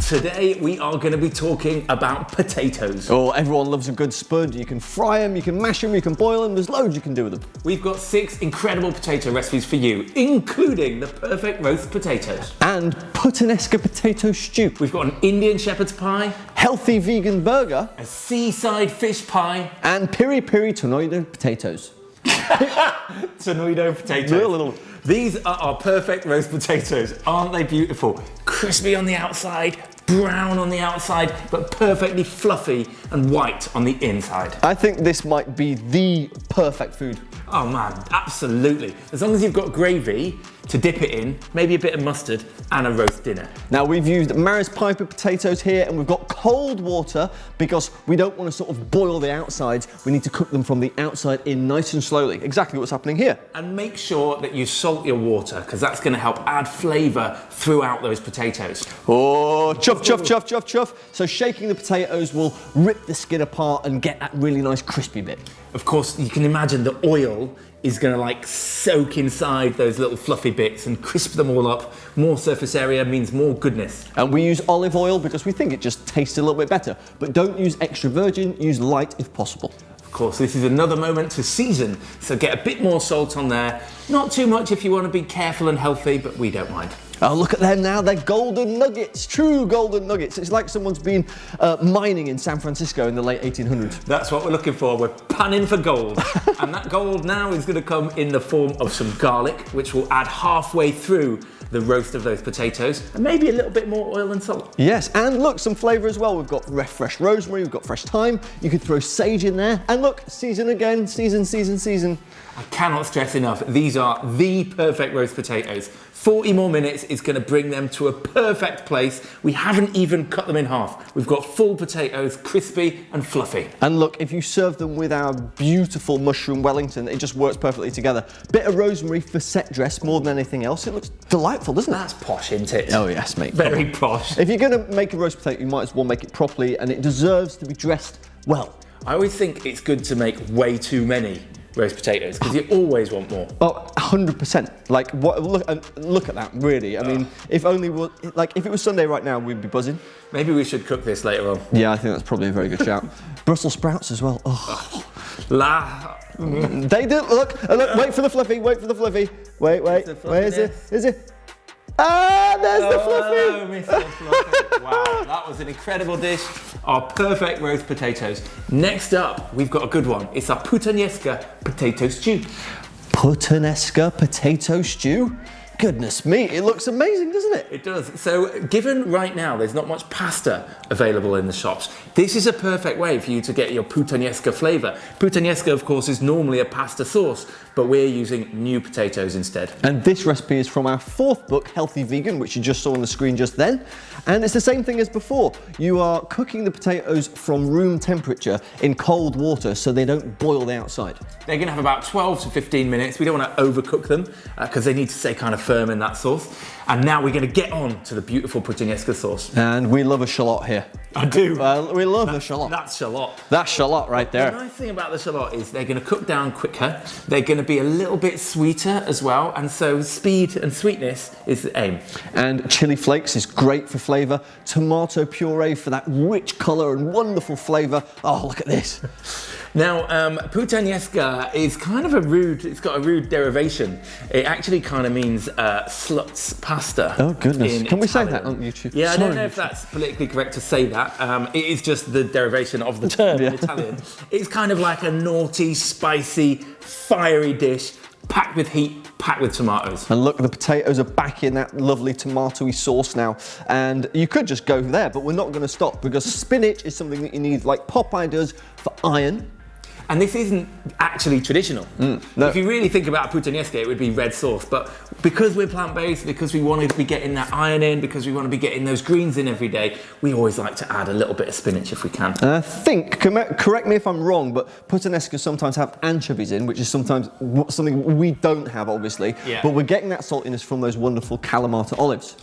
Today we are going to be talking about potatoes. Oh, everyone loves a good spud. You can fry them, you can mash them, you can boil them. There's loads you can do with them. We've got 6 incredible potato recipes for you, including the perfect roast potatoes. And Puttanesca potato stew. We've got an Indian shepherd's pie, Healthy vegan burger. a seaside fish pie, And Peri tornado potatoes. tornado potatoes. Real little. These are our perfect roast potatoes. Aren't they beautiful? Crispy on the outside, brown on the outside, but perfectly fluffy and white on the inside. I think this might be the perfect food. Oh man, absolutely. As long as you've got gravy to dip it in, maybe a bit of mustard and a roast dinner. Now we've used Maris Piper potatoes here and we've got cold water because we don't want to sort of boil the outsides. We need to cook them from the outside in nice and slowly. Exactly what's happening here. And make sure that you salt your water because that's going to help add flavour throughout those potatoes. Oh, chuff, chuff, chuff, chuff, chuff. So shaking the potatoes will rip the skin apart and get that really nice crispy bit. Of course, you can imagine the oil is going to like soak inside those little fluffy bits and crisp them all up. More surface area means more goodness. And we use olive oil because we think it just tastes a little bit better. But don't use extra virgin, use light if possible. Of course, this is another moment to season, so get a bit more salt on there. Not too much if you want to be careful and healthy, but we don't mind. Oh, look at them now, they're golden nuggets, true golden nuggets. It's like someone's been mining in San Francisco in the late 1800s. That's what we're looking for, we're panning for gold. And that gold now is going to come in the form of some garlic, which will add halfway through the roast of those potatoes, and maybe a little bit more oil and salt. Yes, and look, some flavour as well. We've got fresh rosemary, we've got fresh thyme. You could throw sage in there. And look, season again, season, season, season. I cannot stress enough, these are the perfect roast potatoes. 40 more minutes is going to bring them to a perfect place. We haven't even cut them in half. We've got full potatoes, crispy and fluffy. And look, if you serve them with our beautiful mushroom Wellington, it just works perfectly together. Bit of rosemary for set dress more than anything else. It looks delightful, doesn't it? That's posh, isn't it? Oh yes, mate. Very posh. If you're going to make a roast potato, you might as well make it properly, and it deserves to be dressed well. I always think it's good to make way too many roast potatoes because you always want more. Oh, 100%. Like, what? Look at that, really. I mean, if it was Sunday right now, we'd be buzzing. Maybe we should cook this later on. Yeah, I think that's probably a very good shout. Brussels sprouts as well. Oh. They do. Look, wait for the fluffy. Wait for the fluffy. Wait. Where is it? Is it? Ah, there's the fluffy. Oh, Mr. Fluffy. Wow, that was an incredible dish. Our perfect roast potatoes. Next up, we've got a good one. It's our Puttanesca potato stew. Puttanesca potato stew? Goodness me, it looks amazing, doesn't it? It does. So given right now there's not much pasta available in the shops, this is a perfect way for you to get your Puttanesca flavour. Puttanesca, of course, is normally a pasta sauce, but we're using new potatoes instead. And this recipe is from our 4th book, Healthy Vegan, which you just saw on the screen just then. And it's the same thing as before. You are cooking the potatoes from room temperature in cold water so they don't boil the outside. They're going to have about 12 to 15 minutes. We don't want to overcook them because they need to stay kind of firm in that sauce. And now we're going to get on to the beautiful Puttanesca sauce. And we love a shallot here. I do. We love the shallot. That's shallot. That's shallot right there. The nice thing about the shallot is they're going to cook down quicker. They're going to be a little bit sweeter as well. And so speed and sweetness is the aim. And chili flakes is great for flavour. Tomato puree for that rich colour and wonderful flavour. Oh, look at this. Now, Puttanesca is kind of it's got a rude derivation. It actually kind of means slut's pasta. Oh, goodness. Can we say Italian. that on YouTube? Yeah, I don't know if that's politically correct to say that. It is just the derivation of the term in Italian. It's kind of like a naughty, spicy, fiery dish, packed with heat, packed with tomatoes. And look, the potatoes are back in that lovely tomatoey sauce now. And you could just go there, but we're not going to stop because spinach is something that you need, like Popeye does, for iron. And this isn't actually traditional. No. If you really think about Puttanesca, it would be red sauce. But because we're plant-based, because we want to be getting that iron in, because we want to be getting those greens in every day, we always like to add a little bit of spinach if we can. And I think, correct me if I'm wrong, but Puttanesca sometimes have anchovies in, which is sometimes something we don't have, obviously. Yeah. But we're getting that saltiness from those wonderful Kalamata olives.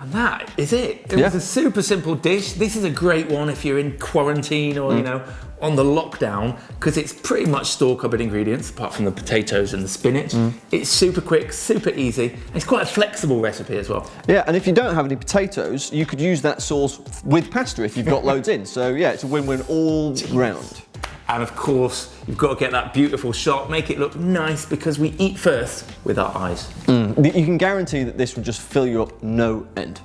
And that is it. It was a super simple dish. This is a great one if you're in quarantine or, you know, on the lockdown, because it's pretty much store cupboard ingredients, apart from the potatoes and the spinach. It's super quick, super easy. It's quite a flexible recipe as well. Yeah, and if you don't have any potatoes, you could use that sauce with pasta if you've got loads in. So yeah, it's a win-win all round. And of course, you've got to get that beautiful shot, make it look nice, because we eat first with our eyes. You can guarantee that this will just fill you up no end.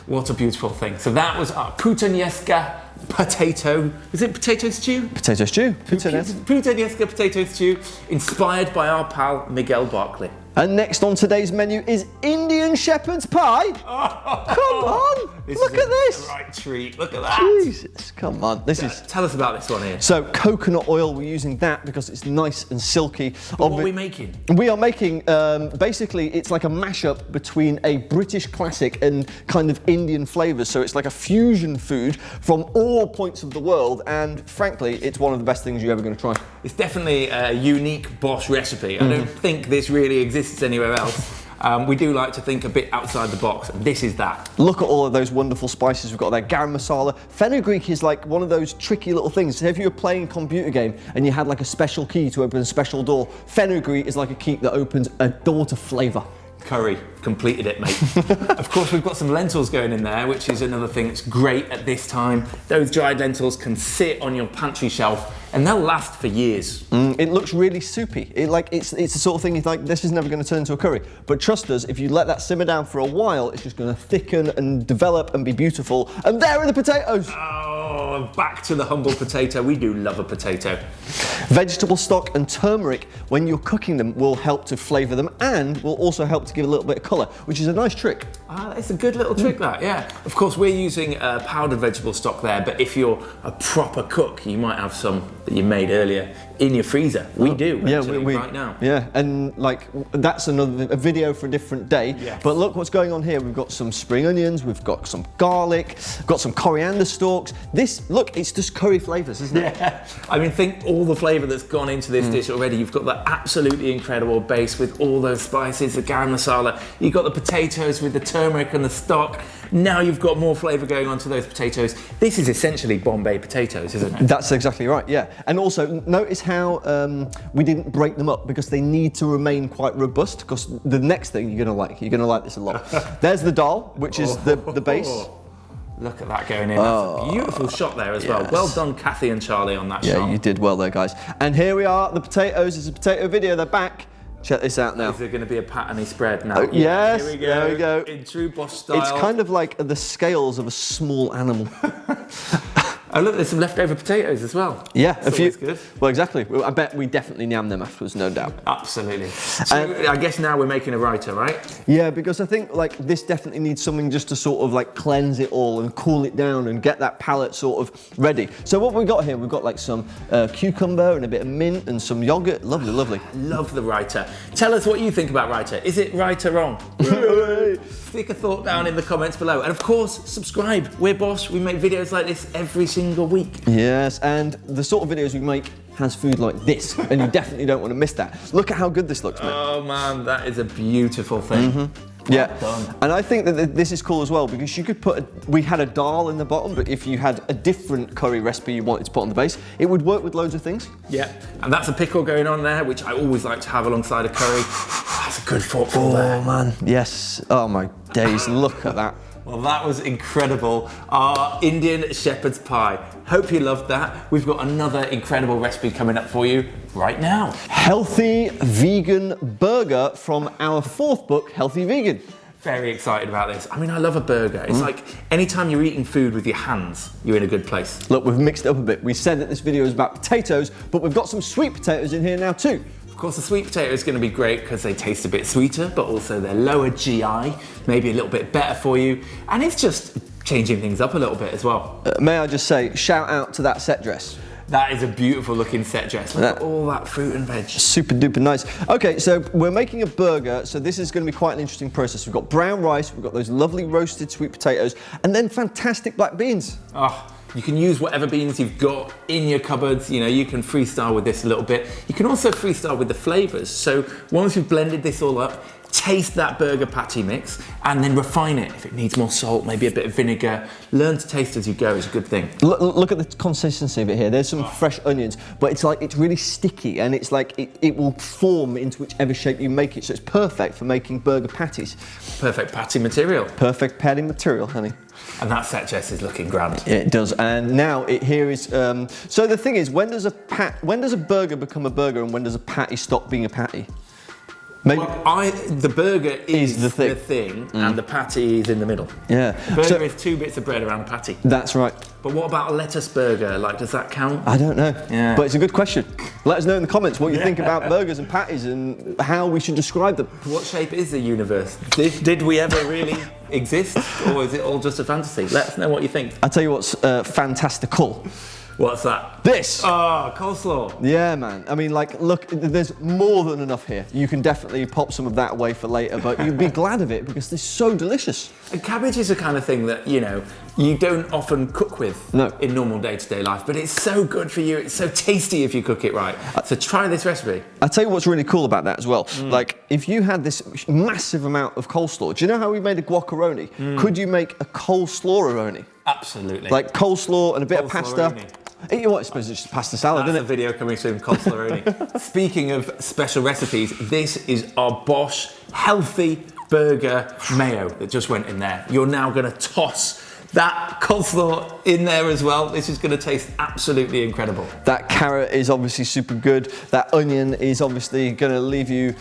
What a beautiful thing. So that was our Puttanesca potato, is it potato stew? Potato stew. Puttanesca potato stew, inspired by our pal Miguel Barclay. And next on today's menu is Indian shepherd's pie. Oh, come on, look at this. Right treat, look at that. Jesus, come on. Tell us about this one here. So coconut oil, we're using that because it's nice and silky. What are we making? We are making, basically, it's like a mashup between a British classic and kind of Indian flavours. So it's like a fusion food from all points of the world. And frankly, it's one of the best things you're ever going to try. It's definitely a unique BOSH recipe. I don't think this really exists anywhere else. We do like to think a bit outside the box, and this is that. Look at all of those wonderful spices we've got there. Garam masala. Fenugreek is like one of those tricky little things. So if you were playing a computer game and you had like a special key to open a special door, fenugreek is like a key that opens a door to flavour. Curry, completed it, mate. Of course, we've got some lentils going in there, which is another thing that's great at this time. Those dried lentils can sit on your pantry shelf and they'll last for years. It looks really soupy. It's the sort of thing you think, this is never going to turn into a curry. But trust us, if you let that simmer down for a while, it's just going to thicken and develop and be beautiful. And there are the potatoes. Oh, back to the humble potato. We do love a potato. Vegetable stock and turmeric, when you're cooking them, will help to flavour them and will also help to give a little bit of colour, which is a nice trick. It's a good little trick, that, yeah. Of course, we're using powdered vegetable stock there, but if you're a proper cook, you might have some that you made earlier in your freezer. We do, actually, right now. Yeah, and like, that's a video for a different day. Yes. But look what's going on here. We've got some spring onions, we've got some garlic, got some coriander stalks. Look, it's just curry flavours, isn't it? Yeah. I mean, think all the flavour that's gone into this dish already. You've got the absolutely incredible base with all those spices, the garam masala. You've got the potatoes with the turmeric and the stock. Now you've got more flavour going onto those potatoes. This is essentially Bombay potatoes, isn't it? That's exactly right, yeah. And also, notice how we didn't break them up because they need to remain quite robust, because the next thing you're going to like this a lot. There's the dal, which is the base. Look at that going in. That's a beautiful shot there as well. Well done, Kathy and Charlie, on that shot. Yeah, you did well there, guys. And here we are, the potatoes. It's a potato video. They're back. Check this out now. Is there going to be a patterny spread now? Yes, here we go. There we go. In true BOSH style. It's kind of like the scales of a small animal. Oh look, there's some leftover potatoes as well. Yeah, That's always good. Well, exactly. I bet we definitely yam them afterwards, no doubt. Absolutely. So I guess now we're making a raita, right? Yeah, because I think like this definitely needs something just to sort of like cleanse it all and cool it down and get that palate sort of ready. So what we've got here, we've got like some cucumber and a bit of mint and some yogurt. Lovely, lovely. Love the raita. Tell us what you think about raita. Is it right or wrong? Stick a thought down in the comments below. And of course, subscribe. We're BOSH. We make videos like this every single week. Yes, and the sort of videos we make has food like this, and you definitely don't want to miss that. Look at how good this looks, man. Oh man, that is a beautiful thing. Yeah, done. And I think that this is cool as well, because you could we had a dal in the bottom, but if you had a different curry recipe you wanted to put on the base, it would work with loads of things. Yeah, and that's a pickle going on there, which I always like to have alongside a curry. That's a good thoughtful there. Oh man, yes. Oh my days, look at that. Well, that was incredible. Our Indian shepherd's pie. Hope you loved that. We've got another incredible recipe coming up for you right now. Healthy vegan burger from our fourth book, Healthy Vegan. Very excited about this. I mean, I love a burger. It's like anytime you're eating food with your hands, you're in a good place. Look, we've mixed it up a bit. We said that this video is about potatoes, but we've got some sweet potatoes in here now too. Of course, the sweet potato is going to be great because they taste a bit sweeter, but also they're lower GI, maybe a little bit better for you. And it's just changing things up a little bit as well. May I just say, shout out to that set dress. That is a beautiful looking set dress. Look at all that fruit and veg. Super duper nice. Okay, so we're making a burger, so this is going to be quite an interesting process. We've got brown rice, we've got those lovely roasted sweet potatoes, and then fantastic black beans. Oh, you can use whatever beans you've got in your cupboards. You know, you can freestyle with this a little bit. You can also freestyle with the flavors. So once you've blended this all up, taste that burger patty mix, and then refine it. If it needs more salt, maybe a bit of vinegar. Learn to taste as you go is a good thing. Look at the consistency of it here. There's some fresh onions, but it's really sticky, and it's like it will form into whichever shape you make it. So it's perfect for making burger patties. Perfect patty material. Perfect patty material, honey. And that set, Jess, is looking grand. Yeah, it does. And now here is. So the thing is, when does a burger become a burger, and when does a patty stop being a patty? Maybe. Well, the burger is the thing and the patty is in the middle. Yeah. Burger is 2 bits of bread around a patty. That's right. But what about a lettuce burger? Like, does that count? I don't know. Yeah. But it's a good question. Let us know in the comments what you think about burgers and patties and how we should describe them. What shape is the universe? Did we ever really exist, or is it all just a fantasy? Let us know what you think. I'll tell you what's fantastical. What's that? This! Oh, coleslaw. Yeah, man. I mean, like, look, there's more than enough here. You can definitely pop some of that away for later, but you'd be glad of it because they're so delicious. And cabbage is the kind of thing that, you know, you don't often cook with in normal day-to-day life, but it's so good for you. It's so tasty if you cook it right. So try this recipe. I'll tell you what's really cool about that as well. Like, if you had this massive amount of coleslaw, do you know how we made a guacamole? Could you make a coleslaw-aroni? Absolutely. Like coleslaw and a bit of pasta. Coleslaw-aroni. You know what, I suppose it's just pasta salad, isn't it? That's a video coming soon, coleslaw. Speaking of special recipes, this is our BOSH healthy burger mayo that just went in there. You're now going to toss that coleslaw in there as well. This is going to taste absolutely incredible. That carrot is obviously super good. That onion is obviously going to leave you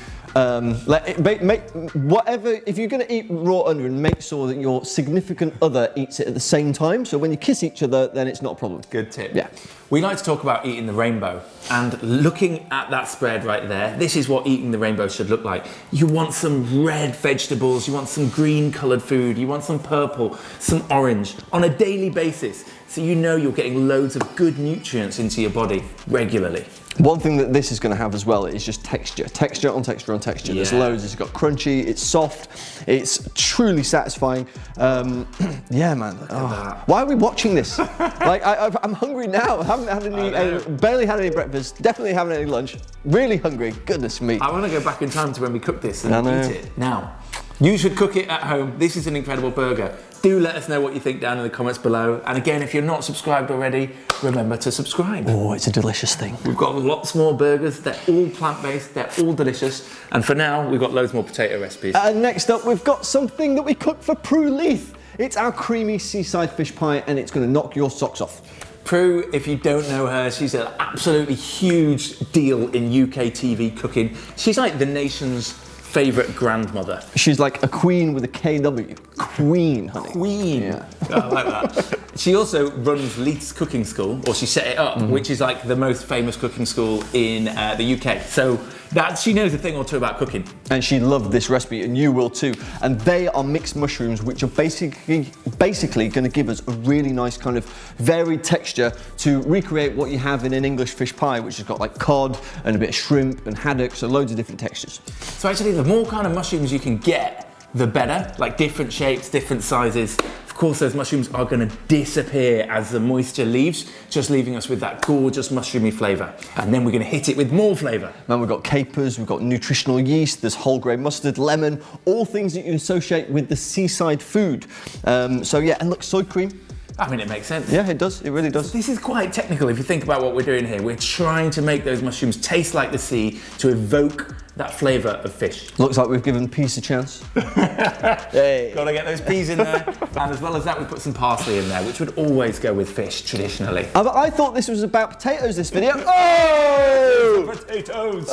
whatever. If you're going to eat raw onion, make sure that your significant other eats it at the same time. So when you kiss each other, then it's not a problem. Good tip. Yeah. We like to talk about eating the rainbow, and looking at that spread right there, this is what eating the rainbow should look like. You want some red vegetables, you want some green coloured food, you want some purple, some orange on a daily basis, so you know you're getting loads of good nutrients into your body regularly. One thing that this is going to have as well is just texture. Texture on texture on texture. There's loads. It's got crunchy, it's soft, it's truly satisfying. Yeah, man. Look at that. Why are we watching this? Like, I'm hungry now. I haven't had any, barely had any breakfast, definitely haven't had any lunch. Really hungry, goodness me. I want to go back in time to when we cooked this and eat it now. You should cook it at home. This is an incredible burger. Do let us know what you think down in the comments below. And again, if you're not subscribed already, remember to subscribe. Oh, it's a delicious thing. We've got lots more burgers. They're all plant-based. They're all delicious. And for now, we've got loads more potato recipes. And next up, we've got something that we cooked for Prue Leith. It's our creamy seaside fish pie, and it's going to knock your socks off. Prue, if you don't know her, she's an absolutely huge deal in UK TV cooking. She's like the nation's favourite grandmother. She's like a queen with a KW. Queen, honey. Queen. Yeah. Oh, I like that. She also runs Leith's Cooking School, or she set it up, which is like the most famous cooking school in the UK. So that she knows a thing or two about cooking. And she loved this recipe, and you will too. And they are mixed mushrooms, which are basically going to give us a really nice kind of varied texture to recreate what you have in an English fish pie, which has got like cod and a bit of shrimp and haddock, so loads of different textures. So actually, the more kind of mushrooms you can get, the better. Like different shapes, different sizes. Of course, those mushrooms are going to disappear as the moisture leaves, just leaving us with that gorgeous mushroomy flavour. And then we're going to hit it with more flavour. Then we've got capers, we've got nutritional yeast, there's whole grain mustard, lemon, all things that you associate with the seaside food. So yeah, and look, soy cream. I mean, it makes sense. Yeah, it does. It really does. This is quite technical if you think about what we're doing here. We're trying to make those mushrooms taste like the sea to evoke that flavour of fish. Looks like we've given peas a chance. Hey. Gotta get those peas in there. And as well as that, we put some parsley in there, which would always go with fish traditionally. I thought this was about potatoes, this video. Oh! Potatoes!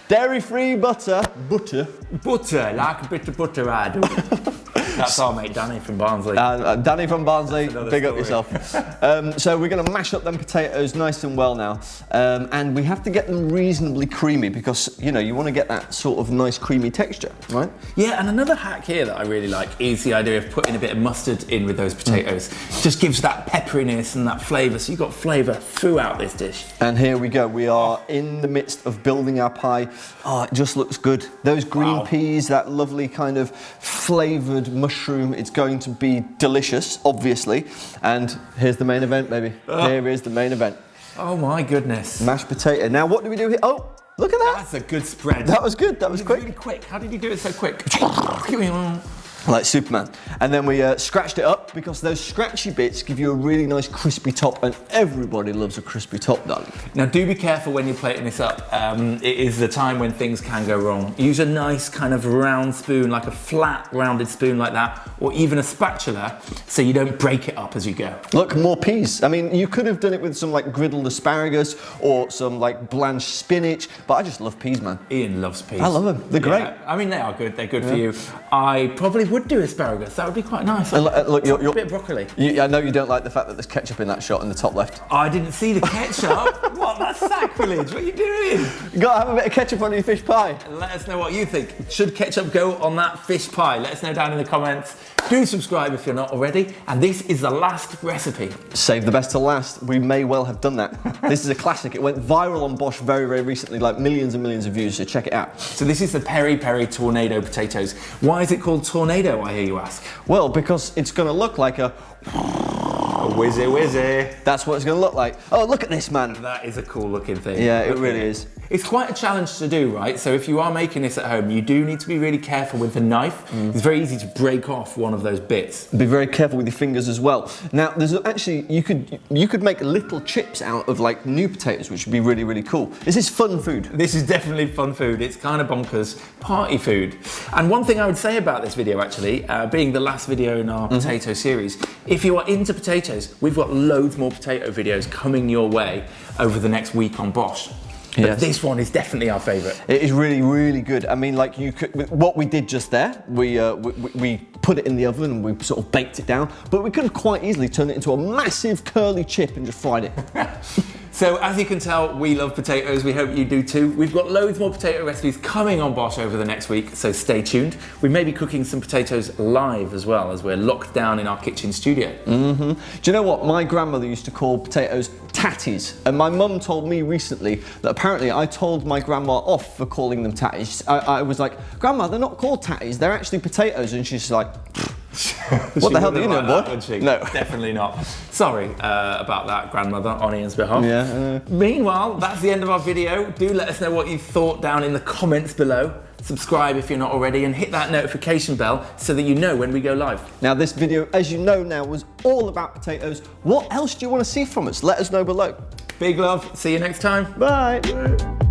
Dairy-free butter. Butter? Butter, like a bit of butter I do. That's our mate Danny from Barnsley. Danny from Barnsley, big up story. yourself. So we're going to mash up them potatoes nice and well now. And we have to get them reasonably creamy because, you know, you want to get that sort of nice creamy texture, right? Yeah, and another hack here that I really like is the idea of putting a bit of mustard in with those potatoes. It just gives that pepperiness and that flavour, so you've got flavour throughout this dish. And here we go. We are in the midst of building our pie. Oh, it just looks good. Those green peas, that lovely kind of flavoured mushroom, it's going to be delicious, obviously. And here's the main event, baby. Here is the main event. Oh my goodness. Mashed potato. Now, what do we do here? Oh, Look at that. That's a good spread. That was good. That was quick. Really quick. How did you do it so quick? Like Superman. And then we scratched it up because those scratchy bits give you a really nice crispy top, and everybody loves a crispy top, darling. Now do be careful when you're plating this up. It is the time when things can go wrong. Use a nice kind of round spoon, like a flat rounded spoon like that, or even a spatula, so you don't break it up as you go. Look, more peas. I mean, you could have done it with some like griddled asparagus or some like blanched spinach, but I just love peas, man. Ian loves peas. I love them. They're great. I mean, they are good. They're good for you. I probably would do asparagus. That would be quite nice. Look, a bit of broccoli. I know you don't like the fact that there's ketchup in that shot in the top left. I didn't see the ketchup. What? That's sacrilege. What are you doing? You gotta have a bit of ketchup on your fish pie. Let us know what you think. Should ketchup go on that fish pie? Let us know down in the comments. Do subscribe if you're not already. And this is the last recipe. Save the best till last. We may well have done that. This is a classic. It went viral on BOSH very, very recently, like millions and millions of views, so check it out. So this is the Peri Tornado potatoes. Why is it called tornado, I hear you ask? Well, because it's gonna look like a whizzy whizzy. That's what it's gonna look like. Oh, look at this, man. That is a cool looking thing. Yeah, it really is. It's quite a challenge to do, right? So if you are making this at home, you do need to be really careful with the knife. It's very easy to break off one of those bits. Be very careful with your fingers as well. Now, there's actually, you could make little chips out of like new potatoes, which would be really, really cool. This is fun food. This is definitely fun food. It's kind of bonkers party food. And one thing I would say about this video, actually, being the last video in our potato series, if you are into potatoes, we've got loads more potato videos coming your way over the next week on BOSH. But this one is definitely our favourite. It is really, really good. I mean, like what we did just there, we put it in the oven and we sort of baked it down, but we could have quite easily turned it into a massive curly chip and just fried it. So as you can tell, we love potatoes. We hope you do too. We've got loads more potato recipes coming on BOSH over the next week, so stay tuned. We may be cooking some potatoes live as well, as we're locked down in our kitchen studio. Do you know what? My grandmother used to call potatoes tatties, and my mum told me recently that apparently I told my grandma off for calling them tatties. I was like, Grandma, they're not called tatties, they're actually potatoes, and she's like, what the hell do you know, boy? No, definitely not. Sorry about that, grandmother, on Ian's behalf. Yeah. Meanwhile, that's the end of our video. Do let us know what you thought down in the comments below. Subscribe if you're not already, and hit that notification bell so that you know when we go live. Now, this video, as you know now, was all about potatoes. What else do you want to see from us? Let us know below. Big love. See you next time. Bye.